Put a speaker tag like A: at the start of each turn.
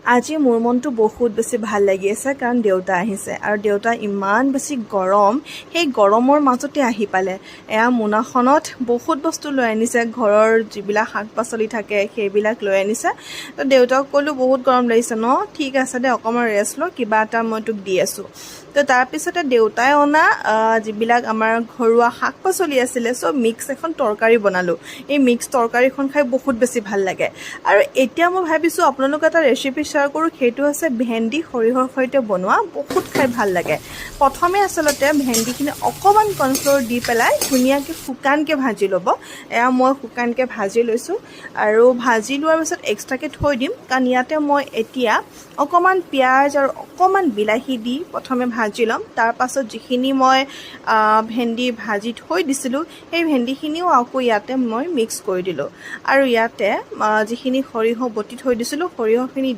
A: আজি মোৰ মনটো বহুত বেছি ভাল লাগি আছে কাৰণ দেউতা আহিছে আৰু দেউতা ইমান বেছি গৰম সেই গৰমৰ মাজতে আহি পালে এয়া মোনাখনত বহুত বস্তু লৈ আনিছে ঘৰৰ যিবিলাক শাক পাচলি থাকে সেইবিলাক লৈ আনিছে তো দেউতাক ক'লো বহুত গৰম লাগিছে ন ঠিক আছে দে অকণমান ৰেষ্ট ল কিবা এটা মই তোক দি আছোঁ তো তাৰপিছতে দেউতাই অনা যিবিলাক আমাৰ ঘৰুৱা শাক পাচলি আছিলে চব মিক্স এখন তৰকাৰী বনালোঁ এই মিক্স তৰকাৰীখন খাই বহুত বেছি ভাল লাগে আৰু এতিয়া মই ভাবিছোঁ আপোনালোক এটা ৰেচিপি শ্বেয়াৰ কৰোঁ সেইটো হৈছে ভেন্দি সৰিয়হৰ সৈতে বনোৱা বহুত খাই ভাল লাগে প্ৰথমে আচলতে ভেন্দিখিনি অকণমান কৰ্ণফ্ল'ৰ দি পেলাই ধুনীয়াকৈ শুকানকৈ ভাজি ল'ব এয়া মই শুকানকৈ ভাজি লৈছোঁ আৰু ভাজি লোৱাৰ পিছত এক্সট্ৰাকৈ থৈ দিম কাৰণ ইয়াতে মই এতিয়া অকণমান পিঁয়াজ আৰু অকণমান বিলাহী দি প্ৰথমে ভাজি ল'ম তাৰ পাছত যিখিনি মই ভেন্দি ভাজি থৈ দিছিলোঁ সেই ভেন্দিখিনিও আকৌ ইয়াতে মই মিক্স কৰি দিলোঁ আৰু ইয়াতে যিখিনি সৰিয়হ বটি থৈ দিছিলোঁ সৰিয়হখিনি